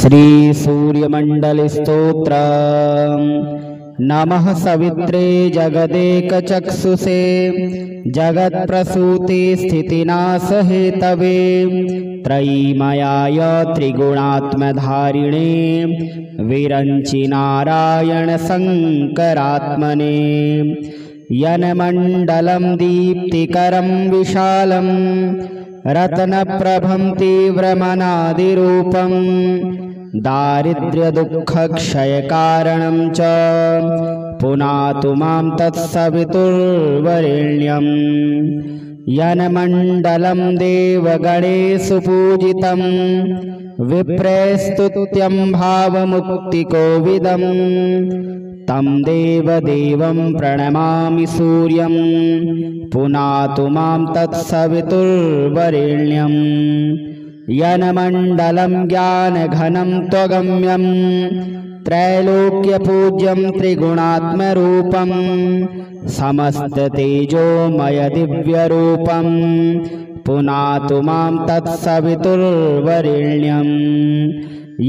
श्री सूर्यमंडलस्तोत्र। नमः सवित्रे जगदेकचक्षुषे जगत्प्रसूते स्थितिनाशहेतवे त्रयीमयाय त्रिगुणात्मधारिणे विरंचि नारायण शंकरात्मने। यन्मण्डलं दीप्तिकरं विशालं रत्नप्रभं तीव्रमनादिरूपं दारिद्र्यदुःखक्षयकारणं च पुनातु मां तत्सवितुर्वरेण्यं। यन्मण्डलं देवगणेषु पूजितं विप्रैस्तुत्यं भावमुक्तिकोविदं तं देवदेवं प्रणमामि सूर्यं पुनातु मां तत्सवितुर्वरेण्यं। यन्मण्डलं ज्ञानघनं त्वगम्यं त्रैलोक्यपूज्यं त्रिगुणात्मरूपं समस्ततेजोमयदिव्यरूपं पुनातु मां तत्सवितुर्वरेण्यं।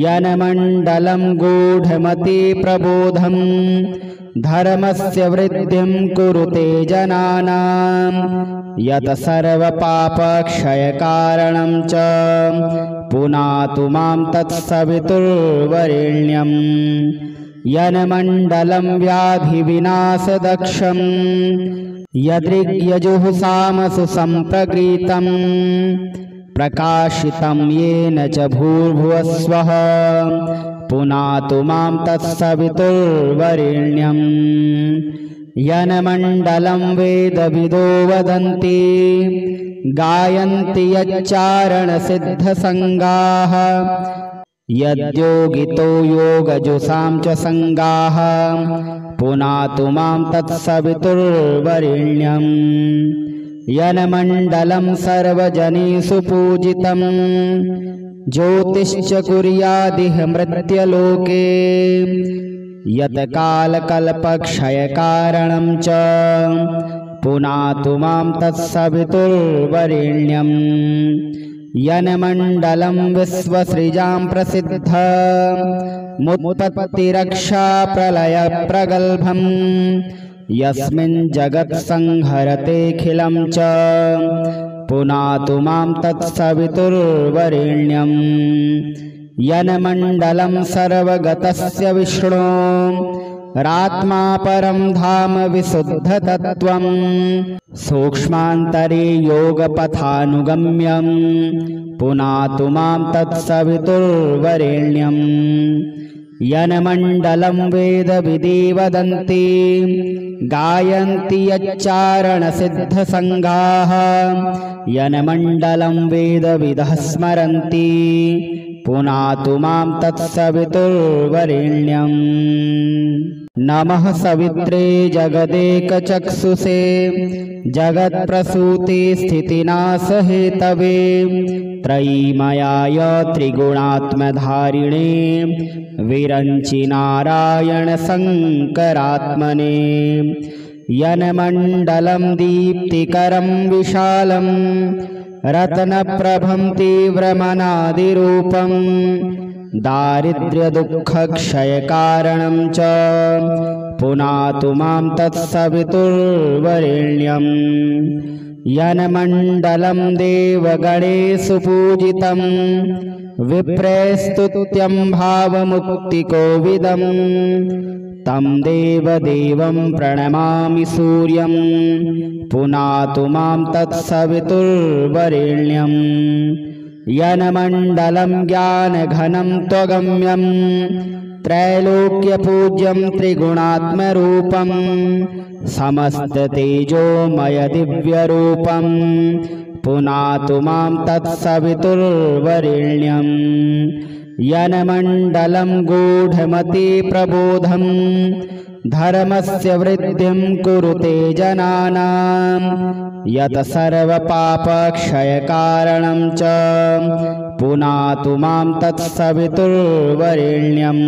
यन्मण्डलं गूढमतिप्रबोधं धर्मस्य वृद्धिं कुरुते जनानां यत् सर्वपापक्षयकारणं च पुनातु मां तत्सवितुर्वरेण्यं। यन्मण्डलं व्याधिविनाशदक्षं यदृग्यजुःसामसु सम्प्रगीतं प्रकाशितं येन च भूर्भुवस्वः पुनातु मां तत्सवितुर्वरेण्यं। यन्मण्डलं वेदविदो वदन्ति गायन्ति यच्चारणसिद्धसङ्गाः यद्योगितो योगजुषां च सङ्गाः पुनातु मां तत्सवितुर्वरेण्यं। यन्मण्डलं सर्वजनेषु पूजितं ज्योतिश्च कुर्यादिह मृत्यलोके यत् कालकल्पक्षयकारणं च पुनातु मां तत्सवितुर्वरेण्यं। यन्मण्डलं विश्वसृजां प्रसिद्धमुत्पत्तिरक्षाप्रलयप्रगल्भं यस्मिन् जगत्संहरतेऽखिलं च पुनातु मां तत्सवितुर्वरेण्यं। यन्मण्डलं सर्वगतस्य विष्णो रात्मा परं धाम विशुद्धतत्त्वं सूक्ष्मान्तरे योगपथानुगम्यं पुनातु मां तत्सवितुर्वरेण्यं। यन्मण्डलं वेदविदे वदन्ति गायन्ति यच्चारणसिद्धसङ्गाः यन्मण्डलं वेदविदः स्मरन्ति पुनातु मां तत्सवितुर्वरेण्यं। नमः सवित्रे जगदेकचक्षुषे जगत्प्रसूते स्थितिनाशहेतवे त्रयीमयाय त्रिगुणात्मधारिणे विरंचि नारायण शंकरात्मने। यन्मण्डलं दीप्तिकरं विशालं रत्नप्रभं तीव्रमनादिरूपं दारिद्र्यदुःखक्षयकारणं च पुनातु मां तत्सवितुर्वरेण्यं। यन्मण्डलं देवगणेषु पूजितं विप्रैस्तुत्यं भावमुक्तिकोविदं तं देवदेवं प्रणमामि सूर्यं पुनातु मां तत्सवितुर्वरेण्यं। यन्मण्डलं ज्ञानघनं त्वगम्यं त्रैलोक्यपूज्यं त्रिगुणात्मरूपं समस्ततेजोमयदिव्यरूपं पुनातु मां तत्सवितुर्वरेण्यं। यन्मण्डलं गूढमतिप्रबोधं धर्मस्य वृद्धिं कुरुते जनानां यत् सर्वपापक्षयकारणं च पुनातु मां तत्सवितुर्वरेण्यं।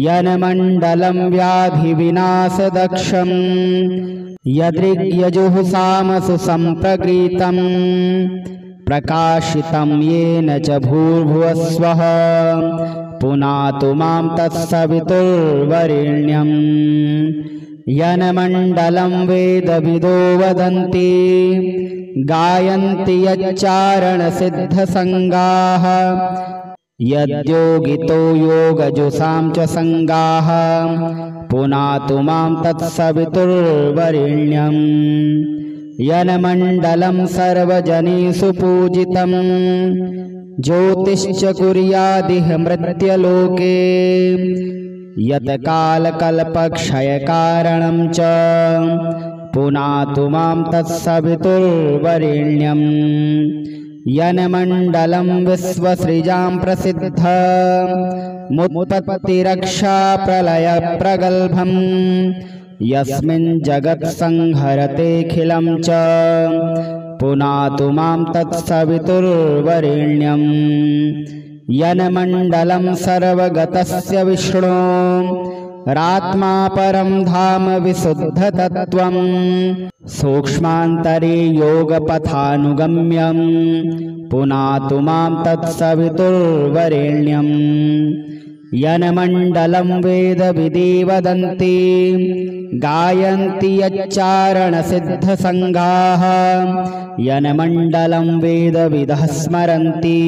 यन्मण्डलं व्याधिविनाशदक्षं यदृग्यजुःसामसु सम्प्रगीतं प्रकाशितं येन च भूर्भुवस्वः पुनातु मां तत्सवितुर्वरेण्यम् यन्मण्डलं वेदविदो वदन्ति गायन्ति यच्चारणसिद्धसङ्गाः यद्योगितो योगजुषां च सङ्गाः पुनातु मां तत्सवितुर्वरेण्यम् यन्मण्डलं सर्वजनेषु पूजितं ज्योतिश्च कुर्यादिह मृत्यलोके यत्कालकल्पक्षयकारणं च पुनातु मां तत्सवितुर्वरेण्यम् यन्मण्डलं विश्वसृजां प्रसिद्धमुत्पत्तिरक्षा प्रलयप्रगल्भम् यस्मिन् जगत्संहरतेऽखिलं च पुनातु मां तत्सवितुर्वरेण्यम् यन्मण्डलं सर्वगतस्य विष्णो रात्मा परं धाम विशुद्धतत्त्वं सूक्ष्मान्तरे योगपथानुगम्यं पुनातु मां तत्सवितुर्वरेण्यम् यन्मण्डलं वेदविदे वदन्ति गायन्ति यच्चारणसिद्धसङ्गाः यन्मण्डलं वेदविदः स्मरन्ति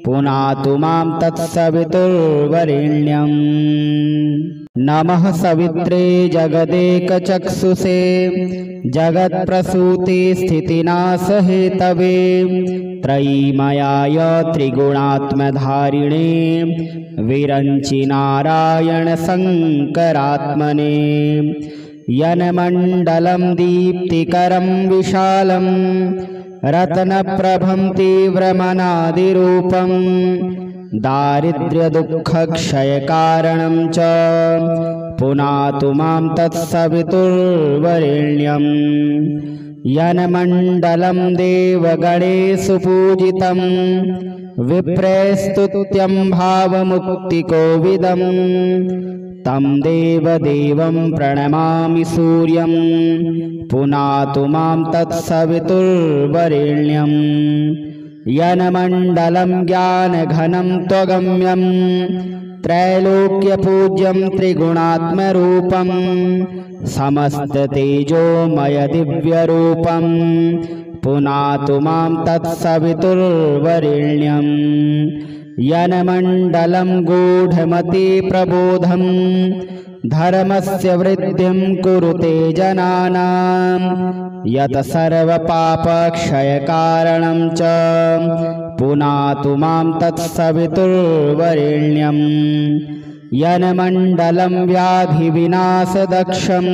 पुनातु मां तत्सवितुर्वरेण्यम् नमः सवित्रे जगदेकचक्षुषे जगत्प्रसूते स्थितिनाशहेतवे त्रयीमयाय त्रिगुणात्मधारिणे विरञ्चि नारायण शङ्करात्मने यन्मण्डलं दीप्तिकरं विशालं रत्नप्रभं तीव्रमनादिरूपं दारिद्र्यदुःखक्षयकारणं च पुनातु मां तत्सवितुर्वरेण्यम् यन्मण्डलं देवगणेषु पूजितं विप्रैस्तुत्यं भावमुक्तिकोविदं तं देवदेवं प्रणमामि सूर्यं पुनातु मां तत्सवितुर्वरेण्यम् यन्मण्डलं ज्ञानघनं त्वगम्यं त्रैलोक्यपूज्यं त्रिगुणात्मरूपं समस्ततेजोमयदिव्यरूपं पुनातु मां तत्सवितुर्वरेण्यम् यन्मण्डलं गूढमतिप्रबोधं धर्मस्य वृद्धिं कुरुते जनानां यत् सर्वपापक्षयकारणं च पुनातु मां तत्सवितुर्वरेण्यम् यन्मण्डलं व्याधिविनाशदक्षं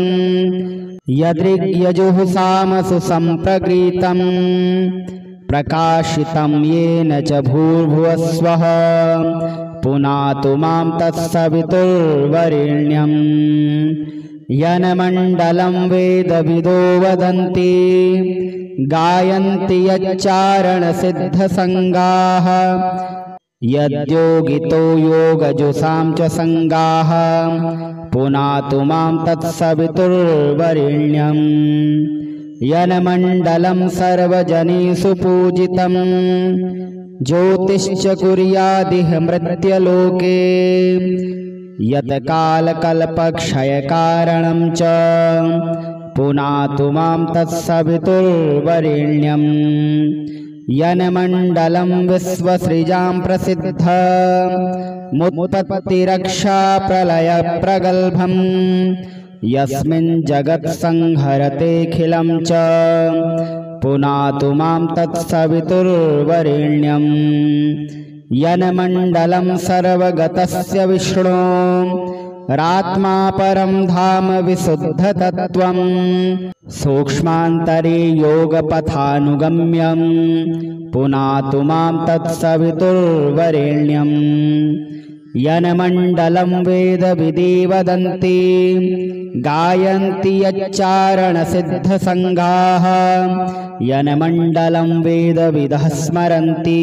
यदृग्यजुःसामसु सम्प्रगृतं प्रकाशितं येन च भूर्भुवस्वः पुनातु मां तत्सवितुर्वरेण्यम् यन्मण्डलं वेदविदो वदन्ति गायन्ति यच्चारणसिद्धसङ्गाः यद्योगितो योगजुषां च सङ्गाः पुनातु मां तत्सवितुर्वरेण्यम् यन्मण्डलं सर्वजनेषु पूजितं ज्योतिश्च कुर्यादिह मृत्यलोके यत्कालकल्पक्षयकारणं च पुनातु मां तत्सवितुर्वरेण्यम् यन्मण्डलं विश्वसृजां प्रसिद्धमुत्पत्तिरक्षा प्रलयप्रगल्भम् यस्मिन् जगत्संहरतेऽखिलं च पुनातु मां तत्सवितुर्वरेण्यम् यन्मण्डलं सर्वगतस्य विष्णो रात्मा परं धाम विशुद्धतत्त्वं सूक्ष्मान्तरे योगपथानुगम्यं पुनातु मां तत्सवितुर्वरेण्यम् यन्मण्डलं वेदविदे वदन्ति गायन्ति यच्चारणसिद्धसङ्गाः यन्मण्डलं वेदविदः स्मरन्ति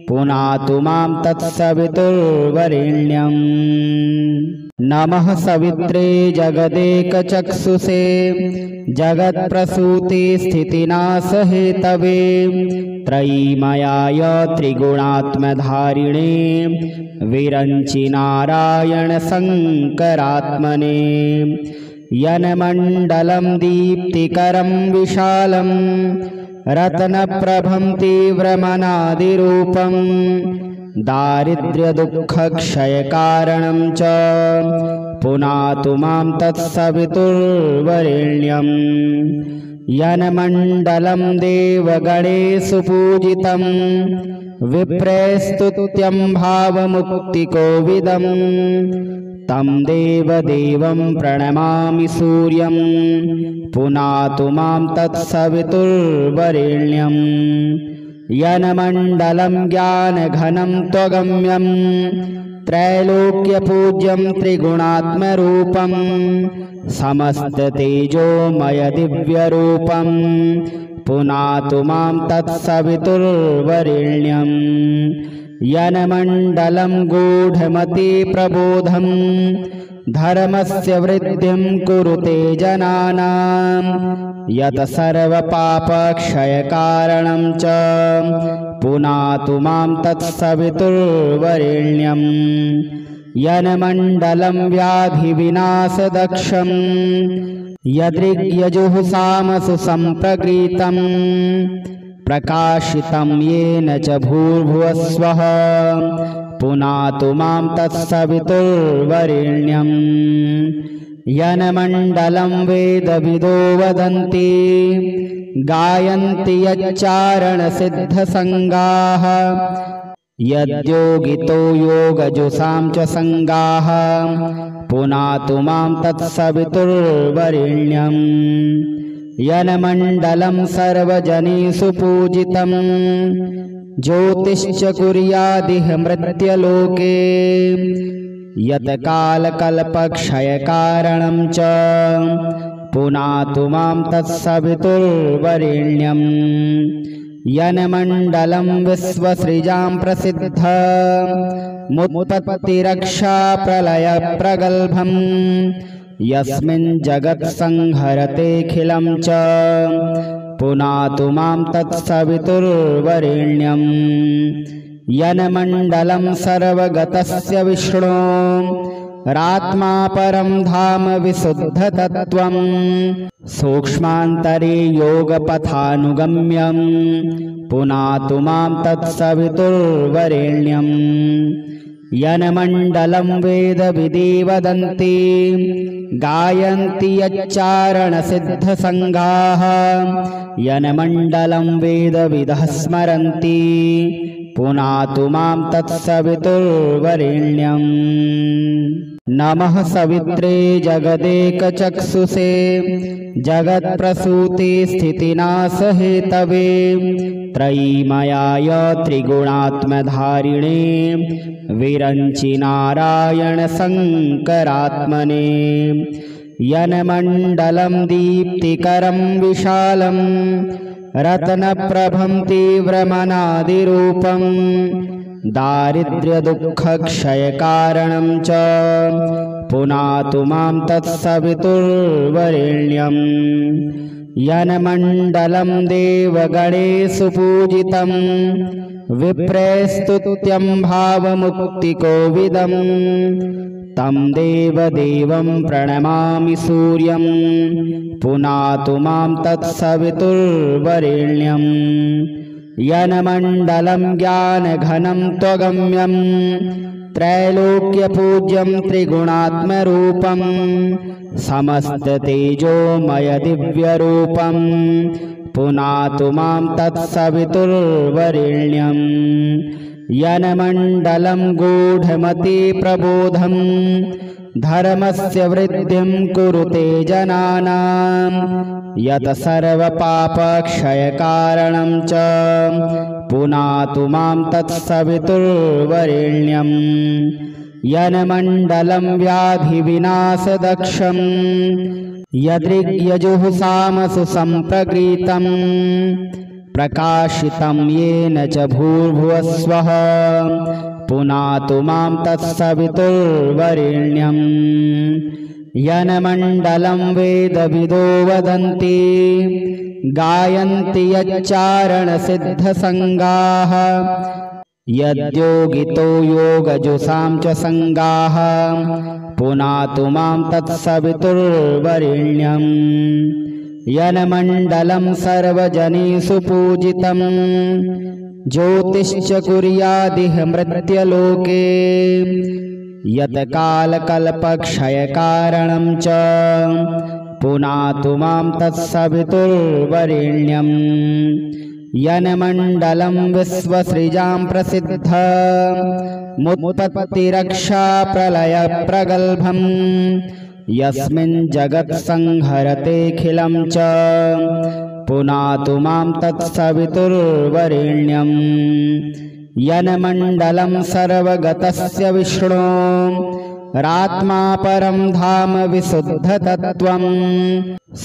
पुनातु मां तत्सवितुर्वरेण्यम्। नमः सवित्रे जगदेकचक्षुषे जगत्प्रसूति स्थितिनाशहेतवे त्रयीमयाय त्रिगुणात्मधारिणे विरञ्चि नारायण शङ्करात्मने। यन्मण्डलं दीप्तिकरं विशालं रत्नप्रभं तीव्रमनादिरूपं दारिद्र्यदुःखक्षयकारणं च पुनातु मां तत्सवितुर्वरेण्यम्। यन्मण्डलं देवगणेषु पूजितं विप्रैस्तुत्यं भावमुक्तिकोविदं तं देवदेवं प्रणमामि सूर्यं पुनातु मां तत्सवितुर्वरेण्यम्। यन्मण्डलं ज्ञानघनं त्वगम्यं त्रैलोक्यपूज्यं त्रिगुणात्मरूपं समस्ततेजोमयदिव्यरूपं पुनातु मां तत्सवितुर्वरेण्यम्। यन्मण्डलं गूढमतिप्रबोधं धर्मस्य वृद्धिं कुरुते जनानां यत् सर्वपापक्षयकारणं च पुनातु मां तत्सवितुर्वरेण्यम्। यन्मण्डलं व्याधिविनाशदक्षं यदृग्यजुःसामसु सम्प्रगीतं प्रकाशितं येन च भूर्भुवस्वः पुनातु मां तत्सवितुर्वरेण्यम्। यन्मण्डलं वेदविदो वदन्ति गायन्ति यच्चारणसिद्धसङ्गाः यद्योगितो योगजुषां च सङ्गाः पुनातु मां तत्सवितुर्वरेण्यम्। यन्मण्डलं सर्वजनेषु पूजितं ज्योतिश्च कुर्यादिह मृत्यलोके यत् कालकल्पक्षयकारणं च पुनातु मां तत्सवितुर्वरेण्यम्। यन्मण्डलं विश्वसृजां प्रसिद्ध मुत्पत्तिरक्षाप्रलयप्रगल्भं यस्मिन् जगत्संहरतेऽखिलं च पुनातु मां तत्सवितुर्वरेण्यम्। यन्मण्डलं सर्वगतस्य विष्णो रात्मा परं धाम विशुद्धतत्त्वं सूक्ष्मान्तरे योगपथानुगम्यं पुनातु मां तत्सवितुर्वरेण्यम्। यन्मण्डलं वेदविदि वदन्ति गायन्ति यच्चारणसिद्धसङ्गाः यन्मण्डलं वेदविदः स्मरन्ति पुनातु मां तत्सवितुर्वरेण्यम्। नमः सवित्रे जगदेकचक्षुषे जगत्प्रसूति स्थितिनाशहेतवे त्रयीमयाय त्रिगुणात्मधारिणे विरञ्चि नारायण शङ्करात्मने। यन्मण्डलं दीप्तिकरं विशालं रत्नप्रभं तीव्रमनादिरूपं दारिद्र्यदुःखक्षयकारणं च पुनातु मां तत्सवितुर्वरेण्यम्। यन्मण्डलं देवगणेषु पूजितं विप्रैस्तुत्यं भावमुक्तिकोविदं तं देवदेवं प्रणमामि सूर्यं पुनातु मां तत्सवितुर्वरेण्यम्। यन्मण्डलं ज्ञानघनं त्वगम्यं त्रैलोक्यपूज्यं त्रिगुणात्मरूपं समस्ततेजोमयदिव्यरूपं पुनातु मां तत्सवितुर्वरेण्यम्। यन्मण्डलं गूढमतिप्रबोधं धर्मस्य वृद्धिं कुरुते जनानां यत् सर्वपापक्षयकारणं च पुनातु मां तत्सवितुर्वरेण्यम्। यन्मण्डलं व्याधिविनाशदक्षं यदृग्यजुःसामसु सम्प्रगीतं प्रकाशितं येन च भूर्भुवस्वः पुनातु मां तत्सवितुर्वरेण्यम् यन्मण्डलं वेदविदो वदन्ति गायन्ति यच्चारणसिद्धसङ्गाः यद्योगितो योगजुषां च सङ्गाः पुनातु मां तत्सवितुर्वरेण्यम् यन्मण्डलं सर्वजनेषु पूजितं ज्योतिश्च कुर्यादिह मृत्यलोके यत्कालकल्पक्षयकारणं च पुनातु मां तत्सवितुर्वरेण्यम् यन्मण्डलं विश्वसृजां प्रसिद्धमुत्पत्तिरक्षाप्रलयप्रगल्भम् यस्मिन् जगत्संहरतेऽखिलं च पुनातु मां तत्सवितुर्वरेण्यम् यन्मण्डलं सर्वगतस्य विष्णो रात्मा परं धाम विशुद्धतत्त्वं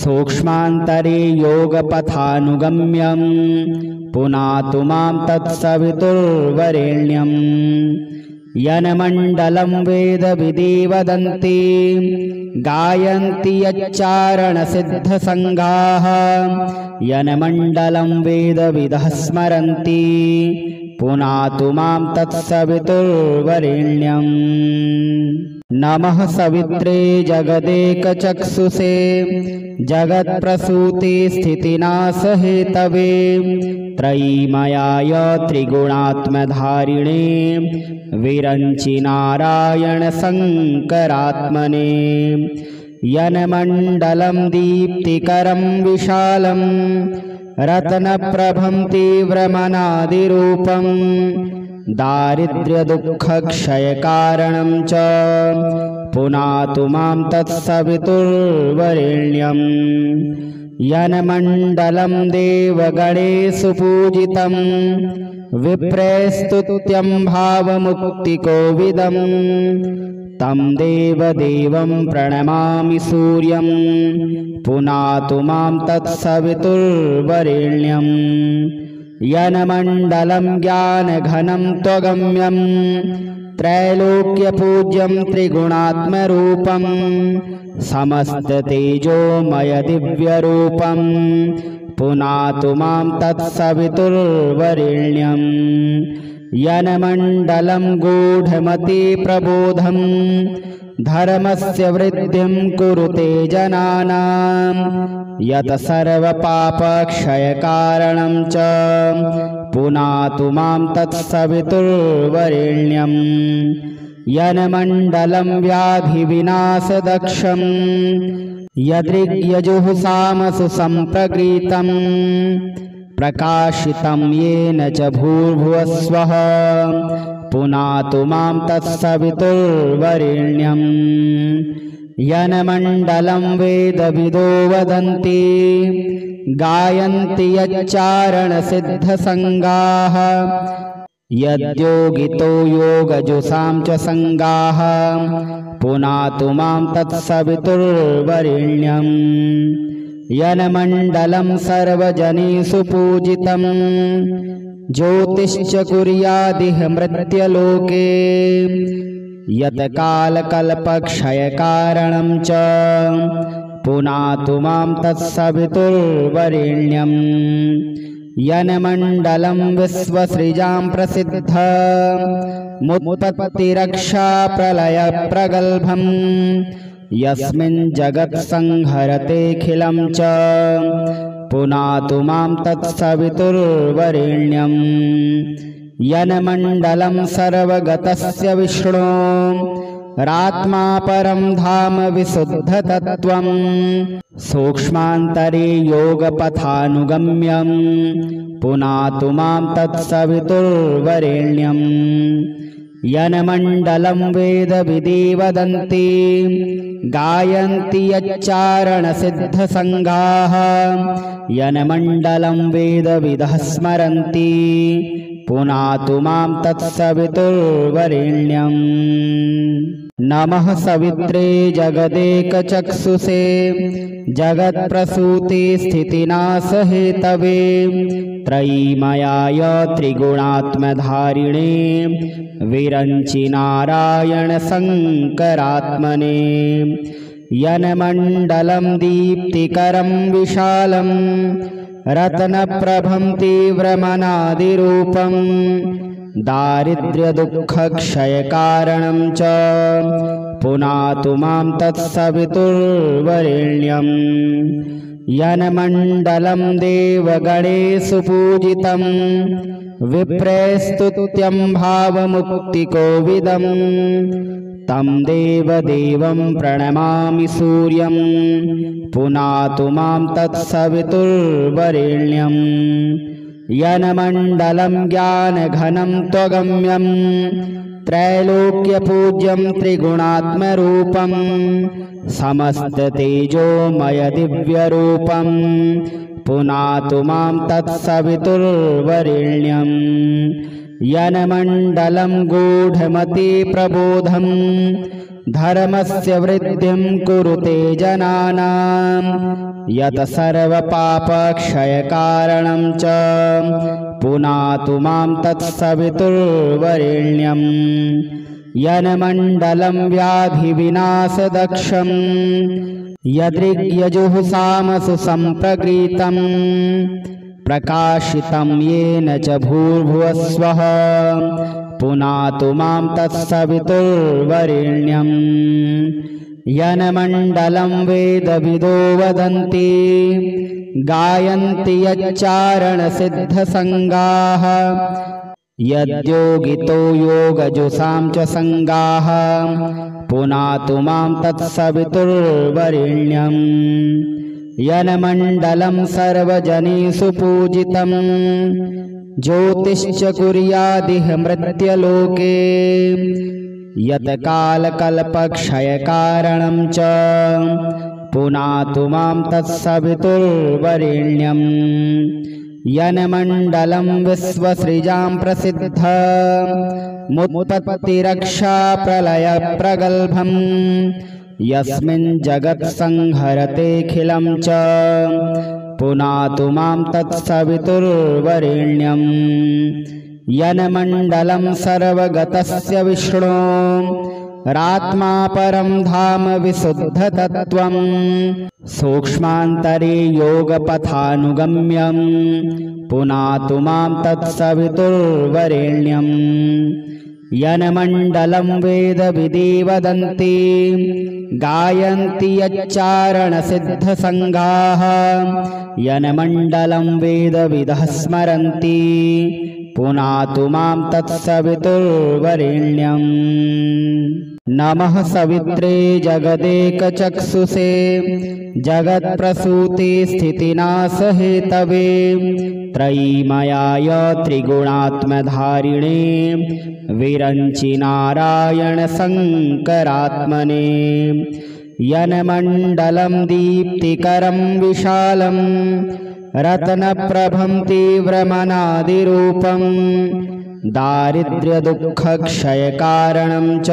सूक्ष्मान्तरे योगपथानुगम्यं पुनातु मां तत्सवितुर्वरेण्यम् यन्मण्डलं वेदविदे वदन्ति गायन्ति यच्चारणसिद्धसङ्गाः यन्मण्डलं वेदविदः स्मरन्ति पुनातु मां तत्सवितुर्वरेण्यम् नमः सवित्रे जगदेकचक्षुषे जगत्प्रसूते स्थितिनाशहेतवे त्रयीमयाय त्रिगुणात्मधारिणे विरञ्चि नारायणशङ्करात्मने यन्मण्डलं दीप्तिकरं विशालं रत्नप्रभं तीव्रमनादिरूपं दारिद्र्यदुःखक्षयकारणं च पुनातु मां तत्सवितुर्वरेण्यम् यन्मण्डलं देवगणेषु पूजितं विप्रैस्तुत्यं भावमुक्तिकोविदं तं देवदेवं प्रणमामि सूर्यं पुनातु मां तत्सवितुर्वरेण्यम् यन्मण्डलं ज्ञानघनं त्वगम्यं त्रैलोक्यपूज्यं त्रिगुणात्मरूपं समस्ततेजोमयदिव्यरूपं पुनातु मां तत्सवितुर्वरेण्यम् यन्मण्डलं गूढमतिप्रबोधं धर्मस्य वृद्धिं कुरुते जनानां यत् सर्वपापक्षयकारणं च पुनातु मां तत्सवितुर्वरेण्यम् यन्मण्डलं व्याधिविनाशदक्षं यदृग्यजुःसामसु सम्प्रगीतं प्रकाशितं येन च भूर्भुवस्वः पुनातु मां तत्सवितुर्वरेण्यम् यन्मण्डलं वेदविदो वदन्ति गायन्ति यच्चारणसिद्धसङ्गाः यद्योगितो योगजुषां च सङ्गाः पुनातु मां तत्सवितुर्वरेण्यम् यन्मण्डलं सर्वजनेषु पूजितं ज्योतिश्च कुर्यादिह मृत्यलोके यत्कालकल्पक्षयकारणं च पुनातु मां तत्सवितुर्वरेण्यम् यन्मण्डलं विश्वसृजां प्रसिद्धमुत्पत्तिरक्षाप्रलयप्रगल्भम् यस्मिन् जगत्संहरतेऽखिलं च पुनातु मां तत्सवितुर्वरेण्यम् यन्मण्डलं सर्वगतस्य विष्णो रात्मा परं धाम विशुद्धतत्त्वं सूक्ष्मान्तरे योगपथानुगम्यं पुनातु मां तत्सवितुर्वरेण्यम् यन्मण्डलं वेदविदे वदन्ति गायन्ति यच्चारणसिद्धसङ्गाः यन्मण्डलं वेदविदः स्मरन्ति पुनातु मां तत्सवितुर्वरेण्यम्। नमः सवित्रे जगदेकचक्षुषे जगत्प्रसूते स्थितिनाशहेतवे त्रयीमयाय त्रिगुणात्मधारिणे विरञ्चि नारायण शङ्करात्मने यन्मण्डलं दीप्तिकरं विशालं रत्नप्रभं तीव्रमनादिरूपं दारिद्र्यदुःखक्षयकारणं च पुनातु मां तत्सवितुर्वरेण्यं यन्मण्डलं देवगणेषु पूजितं विप्रैस्तुत्यं भावमुक्तिकोविदं तं देवदेवं प्रणमामि सूर्यं पुनातु मां तत्सवितुर्वरेण्यं यन्मण्डलं ज्ञानघनं त्वगम्यं त्रैलोक्यपूज्यं त्रिगुणात्मरूपं समस्ततेजोमयदिव्यरूपं पुनातु मां तत्सवितुर्वरेण्यं यन्मण्डलं गूढमतिप्रबोधं धर्मस्य वृद्धिं कुरुते जनानां यत् सर्वपापक्षयकारणं च पुनातु मां तत्सवितुर्वरेण्यं यन्मण्डलं व्याधिविनाशदक्षं यदृग्यजुःसामसु सम्प्रगीतं प्रकाशितं येन च भूर्भुवस्वः पुनातु मां तत्सवितुर्वरेण्यं यन्मण्डलं वेदविदो वदन्ति गायन्ति यच्चारणसिद्धसङ्गाः यद्योगितो योगजुषां च सङ्गाः पुनातु मां तत्सवितुर्वरेण्यं यन्मण्डलं सर्वजनेषु पूजितं ज्योतिश्च कुर्यादिह मृत्यलोके यत् कालकल्पक्षयकारणं च पुनातु मां तत्सवितुर्वरेण्यं यन्मण्डलं विश्वसृजां प्रसिद्धमुत्पत्तिरक्षाप्रलयप्रगल्भं यस्मिन् जगत्संहरतेऽखिलं च पुनातु मां तत्सवितुर्वरेण्यं यन्मण्डलं सर्वगतस्य विष्णो रात्मा परं धाम विशुद्धतत्त्वं सूक्ष्मान्तरे योगपथानुगम्यं पुनातु मां तत्सवितुर्वरेण्यं यन्मण्डलं वेदविदे वदन्ति गायन्ति यच्चारणसिद्धसङ्गाः यन्मण्डलं वेदविदः स्मरन्ति पुनातु मां तत्सवितुर्वरेण्यं नमः सवित्रे जगदेकचक्षुषे जगत्प्रसूते स्थितिनाशहेतवे त्रयीमयाय त्रिगुणात्मधारिणे विरञ्चि नारायण शङ्करात्मने यन्मण्डलं दीप्तिकरं विशालं रत्नप्रभं तीव्रमनादिरूपं दारिद्र्यदुःखक्षयकारणं च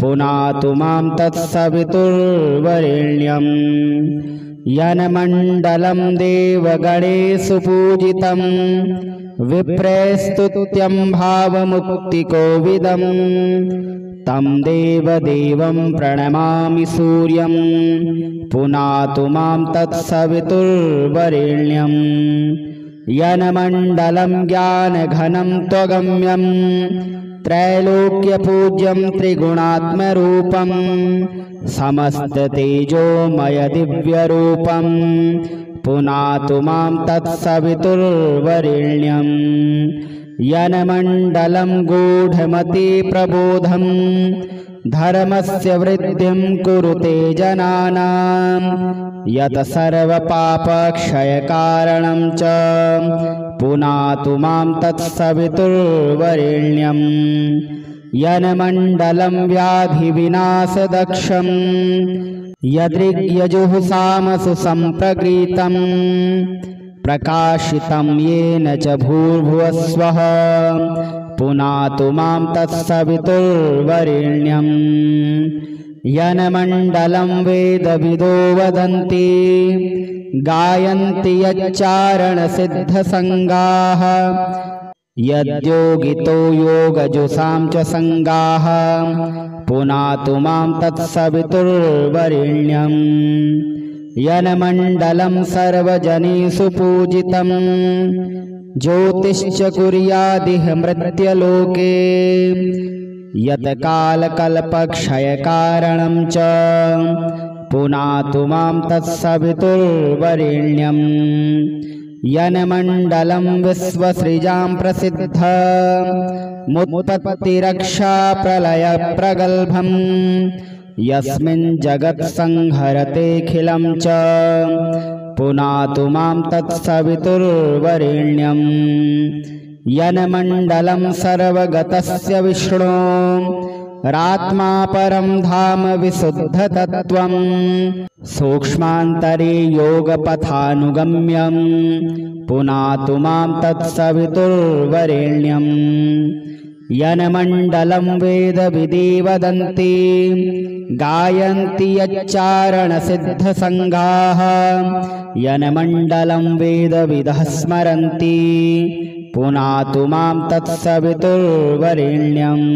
पुनातु मां तत्सवितुर्वरेण्यं यन्मण्डलं देवगणेषु पूजितं विप्रैस्तुत्यं भावमुक्तिकोविदं तं देवदेवं प्रणमामि सूर्यं पुनातु मां तत्सवितुर्वरेण्यं यन्मण्डलं ज्ञानघनं त्वगम्यं त्रैलोक्यपूज्यं त्रिगुणात्मरूपं समस्ततेजोमयदिव्यरूपं पुनातु मां तत्सवितुर्वरेण्यं यन्मण्डलं गूढमतिप्रबोधं धर्मस्य वृद्धिं कुरुते जनानां यत् सर्वपापक्षयकारणं च पुनातु मां तत्सवितुर्वरेण्यं यन्मण्डलं व्याधिविनाशदक्षं यदृग्यजुःसामसु सम्प्रगीतं प्रकाशितं येन च भूर्भुवस्वः पुनातु मां तत्सवितुर्वरेण्यं यन्मण्डलं वेदविदो वदन्ति गायन्ति यच्चारणसिद्धसङ्गाः यद्योगितो योगजुषां च सङ्गाः पुनातु मां तत्सवितुर्वरेण्यं यन्मण्डलं सर्वजनेषु पूजितं ज्योतिश्च कुर्यादिह मृत्यलोके यत्कालकल्पक्षयकारणं च पुनातु मां तत्सवितुर्वरेण्यं यन्मण्डलं विश्वसृजां प्रसिद्धमुत्पत्तिरक्षाप्रलयप्रगल्भं यस्मिन् जगत्संहरतेऽखिलं च पुनातु मां तत्सवितुर्वरेण्यं यन्मण्डलं सर्वगतस्य विष्णो रात्मा परं धाम विशुद्धतत्त्वं सूक्ष्मान्तरे योगपथानुगम्यं पुनातु मां तत्सवितुर्वरेण्यं यन्मण्डलं वेदविदे वदन्ति गायन्ति यच्चारणसिद्धसङ्गाः यन्मण्डलं वेदविदः स्मरन्ति पुनातु मां तत्सवितुर्वरेण्यम्।